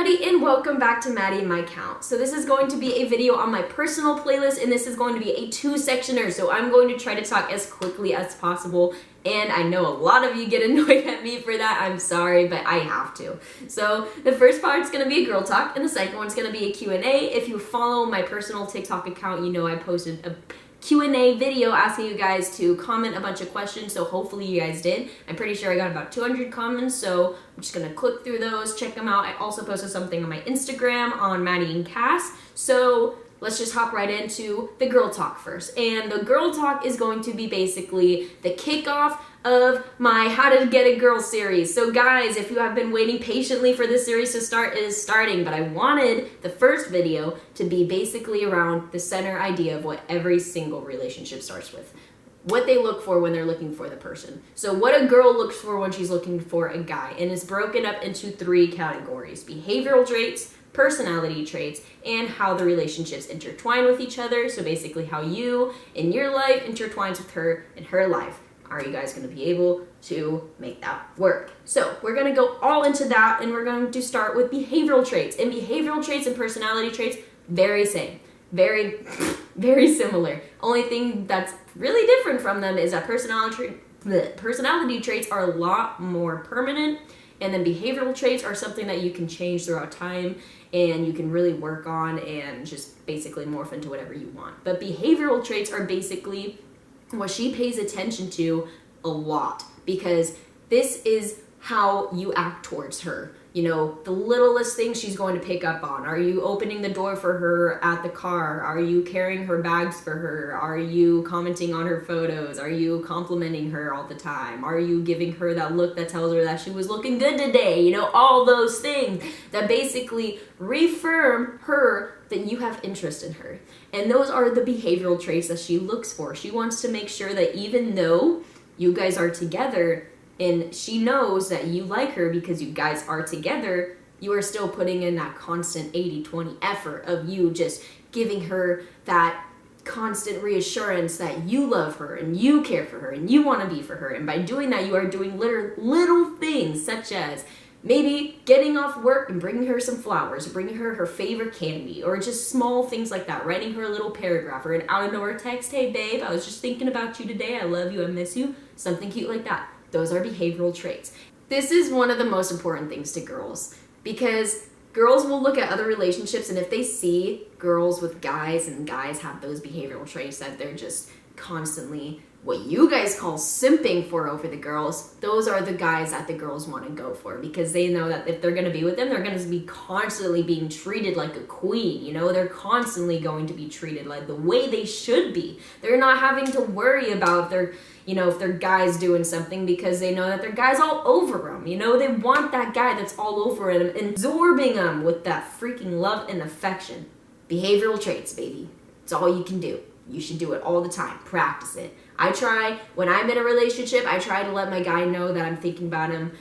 everybody, and welcome back to Maddie and My Count. So this is going to be a video on my personal playlist, and this is going to be a two-sectioner, so I'm going to try to talk as quickly as possible, and I know a lot of you get annoyed at me for that. I'm sorry, but I have to. So the first part's going to be a girl talk, and the second one's going to be a Q&A. If you follow my personal TikTok account, you know I posted a Q&A video asking you guys to comment a bunch of questions, so hopefully you guys did. I'm pretty sure I got about 200 comments, so I'm just gonna click through those, check them out. I also posted something on my Instagram on Maddie and Cass, so let's just hop right into the girl talk first. And the girl talk is going to be basically the kickoff of my How to Get a Girl series. So guys, if you have been waiting patiently for this series to start, it is starting, but I wanted the first video to be basically around the center idea of what every single relationship starts with. What they look for when they're looking for the person. So what a girl looks for when she's looking for a guy, and it's broken up into 3 categories: behavioral traits, personality traits, and how the relationships intertwine with each other. So basically how you in your life intertwines with her in her life. Are you guys going to be able to make that work? So we're going to go all into that, and we're going to start with behavioral traits. And behavioral traits and personality traits, very same. Very, very similar. Only thing that's really different from them is that personality traits are a lot more permanent, and then behavioral traits are something that you can change throughout time and you can really work on and just basically morph into whatever you want. But behavioral traits are basically what she pays attention to a lot, because this is how you act towards her. You know, the littlest things she's going to pick up on. Are you opening the door for her at the car? Are you carrying her bags for her? Are you commenting on her photos? Are you complimenting her all the time? Are you giving her that look that tells her that she was looking good today? You know, all those things that basically reaffirm her that you have interest in her. And those are the behavioral traits that she looks for. She wants to make sure that even though you guys are together, and she knows that you like her because you guys are together, you are still putting in that constant 80-20 effort of you just giving her that constant reassurance that you love her and you care for her and you want to be for her. And by doing that, you are doing little things such as maybe getting off work and bringing her some flowers, or bringing her her favorite candy, or just small things like that, writing her a little paragraph or an out of nowhere text, "Hey babe, I was just thinking about you today, I love you, I miss you," something cute like that. Those are behavioral traits. This is one of the most important things to girls, because girls will look at other relationships, and if they see girls with guys and guys have those behavioral traits that they're just constantly what you guys call simping for over the girls, those are the guys that the girls want to go for, because they know that if they're going to be with them, they're going to be constantly being treated like a queen. You know, they're constantly going to be treated like the way they should be. They're not having to worry about their, you know, if their guy's doing something, because they know that their guy's all over them. You know, they want that guy that's all over them, absorbing them with that freaking love and affection. Behavioral traits, baby. It's all you can do. You should do it all the time. Practice it. I try, when I'm in a relationship, I try to let my guy know that I'm thinking about him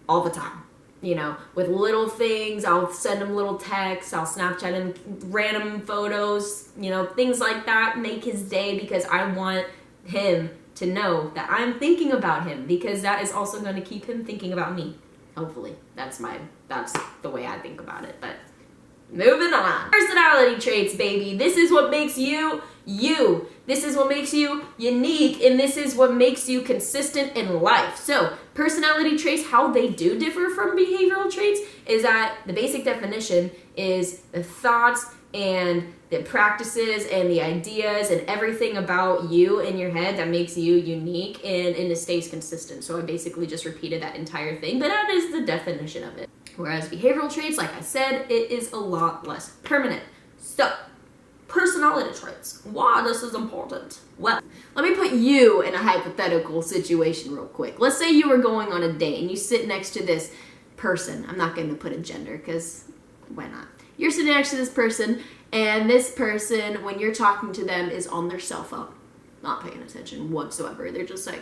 all the time. You know, with little things, I'll send him little texts, I'll Snapchat him random photos, you know, things like that, make his day, because I want him to know that I'm thinking about him, because that is also going to keep him thinking about me. Hopefully. That's the way I think about it. But moving on. Personality traits, baby. This is what makes you, you. This is what makes you unique, and this is what makes you consistent in life. So, personality traits, how they do differ from behavioral traits, is that the basic definition is the thoughts and the practices and the ideas and everything about you in your head that makes you unique, and it stays consistent. So I basically just repeated that entire thing, but that is the definition of it. Whereas behavioral traits, like I said, it is a lot less permanent. So, personality traits. Why this is important? Well, let me put you in a hypothetical situation real quick. Let's say you were going on a date and you sit next to this person. I'm not going to put a gender, because why not? You're sitting next to this person, and this person, when you're talking to them, is on their cell phone. Not paying attention whatsoever. They're just like,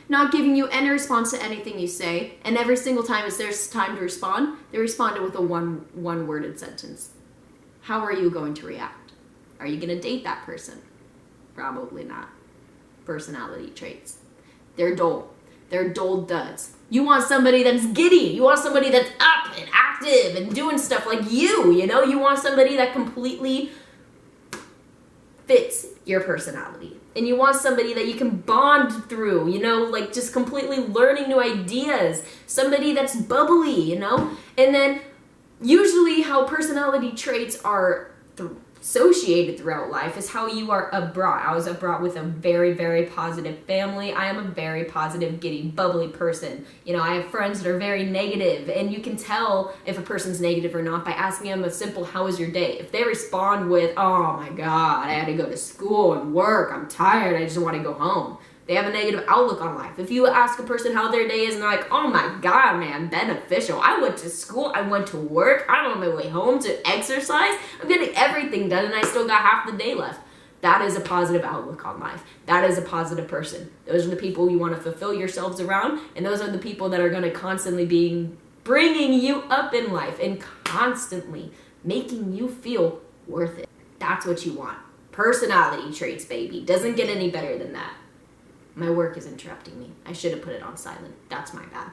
not giving you any response to anything you say, and every single time it's their time to respond, they responded with a one-worded sentence. How are you going to react? Are you going to date that person? Probably not. Personality traits. They're dull. They're dull duds. You want somebody that's giddy. You want somebody that's up and active and doing stuff like you know? You want somebody that completely fits your personality. And you want somebody that you can bond through, you know, like just completely learning new ideas. Somebody that's bubbly, you know? And then usually how personality traits are associated throughout life is how you are brought. I was brought with a very, very positive family. I am a very positive, giddy, bubbly person. You know, I have friends that are very negative, and you can tell if a person's negative or not by asking them a simple, how was your day? If they respond with, oh my God, I had to go to school and work, I'm tired, I just want to go home. They have a negative outlook on life. If you ask a person how their day is and they're like, oh my God, man, beneficial. I went to school, I went to work, I'm on my way home to exercise, I'm getting everything done and I still got half the day left. That is a positive outlook on life. That is a positive person. Those are the people you want to fulfill yourselves around, and those are the people that are going to constantly be bringing you up in life and constantly making you feel worth it. That's what you want. Personality traits, baby. Doesn't get any better than that. My work is interrupting me. I should have put it on silent. That's my bad.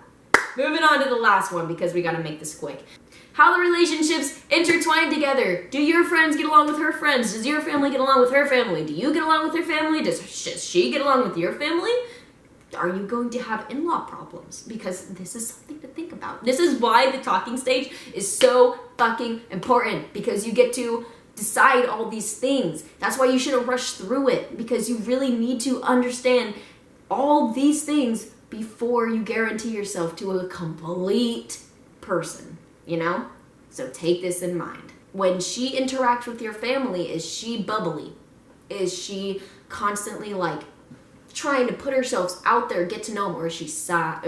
Moving on to the last one because we gotta make this quick. How the relationships intertwine together. Do your friends get along with her friends? Does your family get along with her family? Do you get along with her family? Does she get along with your family? Are you going to have in-law problems? Because this is something to think about. This is why the talking stage is so fucking important, because you get to decide all these things. That's why you shouldn't rush through it, because you really need to understand all these things before you guarantee yourself to a complete person, you know? So take this in mind. When she interacts with your family, is she bubbly? Is she constantly like trying to put herself out there, get to know them, or is she shy?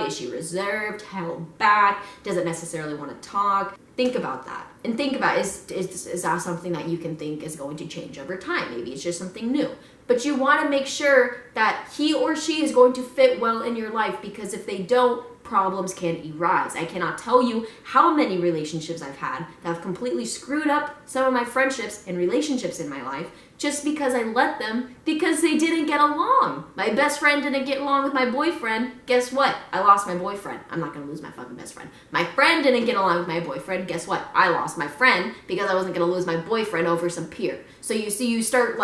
Is she reserved, held back, doesn't necessarily want to talk? Think about that. And think about, is that something that you can think is going to change over time? Maybe it's just something new. But you want to make sure that he or she is going to fit well in your life, because if they don't, problems can arise. I cannot tell you how many relationships I've had that have completely screwed up some of my friendships and relationships in my life just because I let them, because they didn't get along. My best friend didn't get along with my boyfriend. Guess what? I lost my boyfriend. I'm not going to lose my fucking best friend. My friend didn't get along with my boyfriend. Guess what? I lost my friend because I wasn't going to lose my boyfriend over some peer. So you see, you start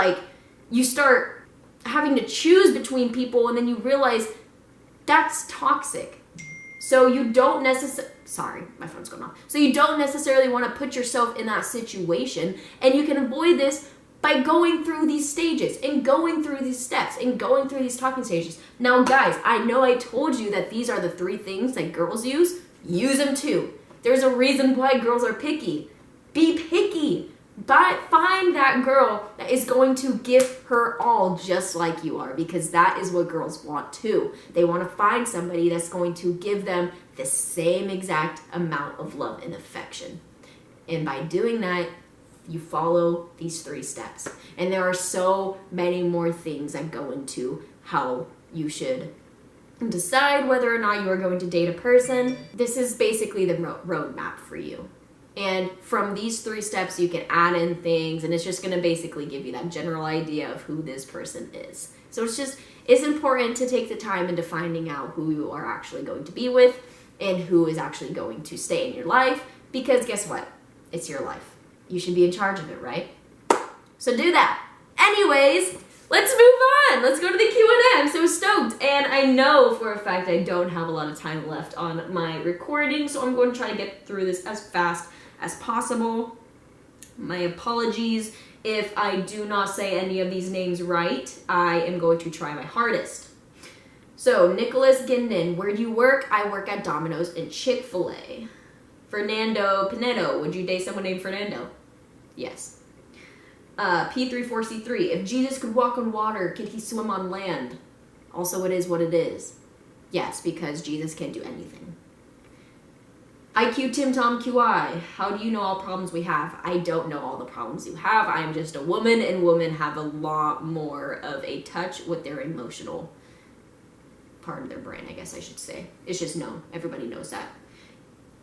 having to choose between people, and then you realize that's toxic. So you don't necessarily, sorry, my phone's going off. So you don't necessarily want to put yourself in that situation, and you can avoid this by going through these stages and going through these steps and going through these talking stages. Now, guys, I know I told you that these are the 3 things that girls use. Use them too. There's a reason why girls are picky. Be picky. Find that girl that is going to give her all just like you are, because that is what girls want too. They want to find somebody that's going to give them the same exact amount of love and affection. And by doing that, you follow these 3 steps. And there are so many more things that go into how you should decide whether or not you are going to date a person. This is basically the roadmap for you. And from these 3 steps, you can add in things, and it's just going to basically give you that general idea of who this person is. So it's important to take the time into finding out who you are actually going to be with and who is actually going to stay in your life, because guess what? It's your life. You should be in charge of it, right? So do that. Anyways, let's move on. Let's go to the Q&A. I'm so stoked. And I know for a fact I don't have a lot of time left on my recording, so I'm going to try to get through this as fast as possible. My apologies if I do not say any of these names right. I am going to try my hardest. So, Nicholas Ginden, where do you work? I work at Domino's and Chick-fil-A. Fernando Pinedo, would you date someone named Fernando? Yes. P34C3, if Jesus could walk on water, could he swim on land? Also, it is what it is. Yes, because Jesus can't do anything. IQ Tim Tom QI, how do you know all problems we have? I don't know all the problems you have. I am just a woman, and women have a lot more of a touch with their emotional part of their brain, I guess I should say. It's just known. Everybody knows that.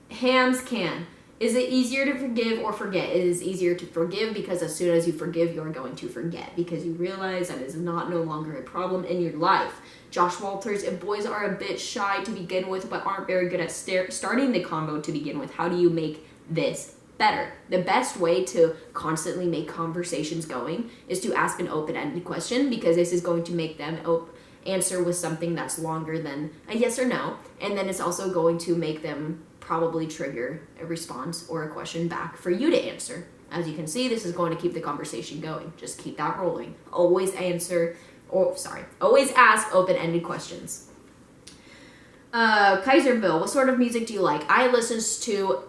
Hams can. Is it easier to forgive or forget? It is easier to forgive because as soon as you forgive, you're going to forget because you realize that is not no longer a problem in your life. Josh Walters, if boys are a bit shy to begin with but aren't very good at starting the convo to begin with, how do you make this better? The best way to constantly make conversations going is to ask an open-ended question because this is going to make them answer with something that's longer than a yes or no, and then it's also going to make them probably trigger a response or a question back for you to answer. As you can see, this is going to keep the conversation going. Just keep that rolling. Always ask open-ended questions. Kaiserville, what sort of music do you like? I listen to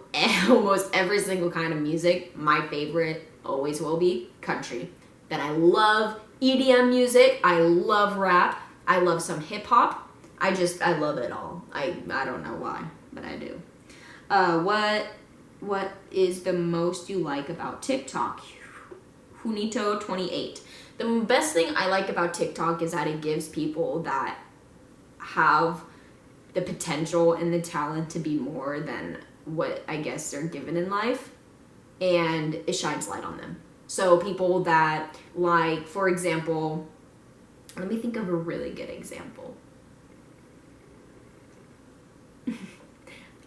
almost every single kind of music. My favorite always will be country. Then I love EDM music. I love rap. I love some hip hop. I love it all. I don't know why, but I do. What is the most you like about TikTok? Hunito28. The best thing I like about TikTok is that it gives people that have the potential and the talent to be more than what I guess they're given in life, and it shines light on them. So people that, like, for example, let me think of a really good example.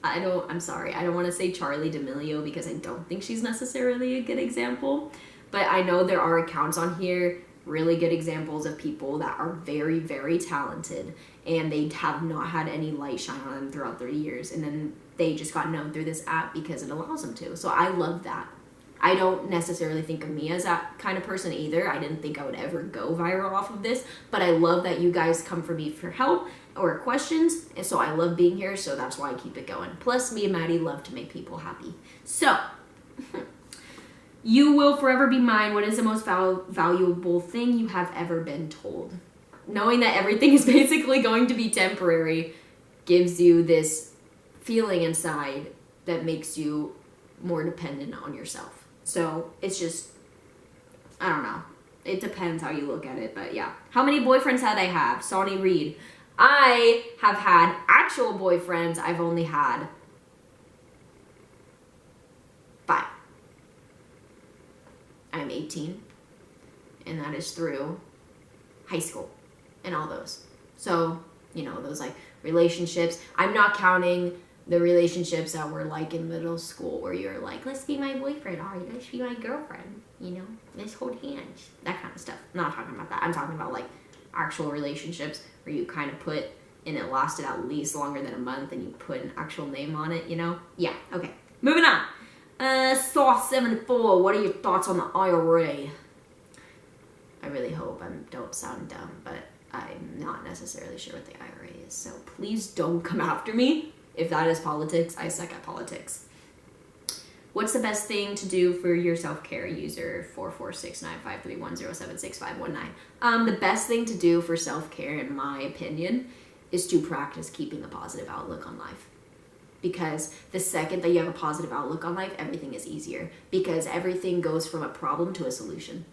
I'm sorry, I don't want to say Charlie D'Amelio because I don't think she's necessarily a good example, but I know there are accounts on here, really good examples of people that are very, very talented and they have not had any light shine on them throughout their years, and then they just got known through this app because it allows them to. So I love that. I don't necessarily think of me as that kind of person either. I didn't think I would ever go viral off of this, but I love that you guys come for me for help or questions, and so I love being here, so that's why I keep it going. Plus, me and Maddie love to make people happy. So, you will forever be mine. What is the most valuable thing you have ever been told? Knowing that everything is basically going to be temporary gives you this feeling inside that makes you more dependent on yourself. So it's just, I don't know. It depends how you look at it, but yeah. How many boyfriends had I have? Sonny Reed. I have had actual boyfriends. I've only had 5. I'm 18, and that is through high school and all those. So, you know, those like relationships. I'm not counting the relationships that were like in middle school where you're like, let's be my boyfriend, all right, let's be my girlfriend, you know, let's hold hands, that kind of stuff. I'm not talking about that. I'm talking about like actual relationships where you kind of put, and it lasted at least longer than a month, and you put an actual name on it, you know? Yeah, okay. Moving on. Sauce74, what are your thoughts on the IRA? I really hope I don't sound dumb, but I'm not necessarily sure what the IRA is, so please don't come after me. If that is politics, I suck at politics. What's the best thing to do for your self-care? User 4469531076519. The best thing to do for self-care, in my opinion, is to practice keeping a positive outlook on life. Because the second that you have a positive outlook on life, everything is easier. Because everything goes from a problem to a solution.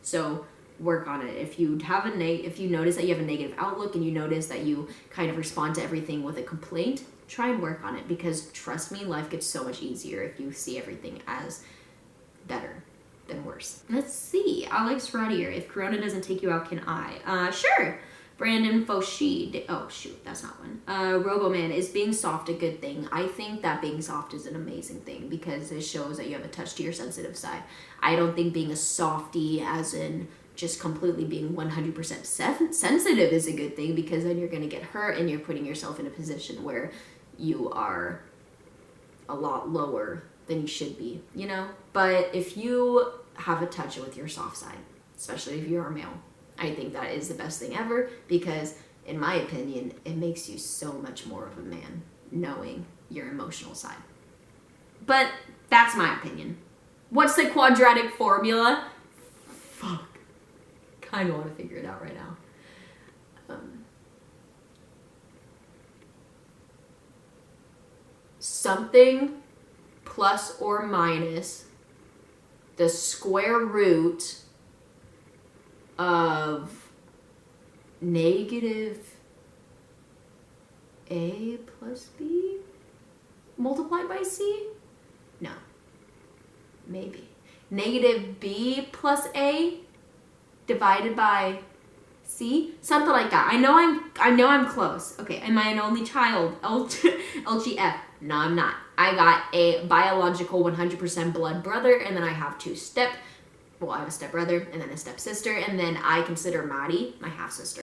So work on it. If you have if you notice that you have a negative outlook and you notice that you kind of respond to everything with a complaint, try and work on it, because trust me, life gets so much easier if you see everything as better than worse. Let's see, Alex Rodier, if Corona doesn't take you out, can I? Sure. Brandon Foshi, oh shoot, that's not one. Roboman, is being soft a good thing? I think that being soft is an amazing thing because it shows that you have a touch to your sensitive side. I don't think being a softie as in just completely being 100% sensitive is a good thing, because then you're gonna get hurt and you're putting yourself in a position where you are a lot lower than you should be, you know? But if you have a touch with your soft side, especially if you're a male, I think that is the best thing ever, because in my opinion, it makes you so much more of a man, knowing your emotional side. But that's my opinion. What's the quadratic formula? Fuck. Kind of want to figure it out right now. Something plus or minus the square root of negative a plus b multiplied by c? No, maybe. Negative B plus A divided by C? Something like that. I know I'm close. Okay, am I an only child? LGF. No, I'm not. I got a biological 100% blood brother, and then I have I have a step brother, and then a stepsister, and then I consider Maddie my half sister.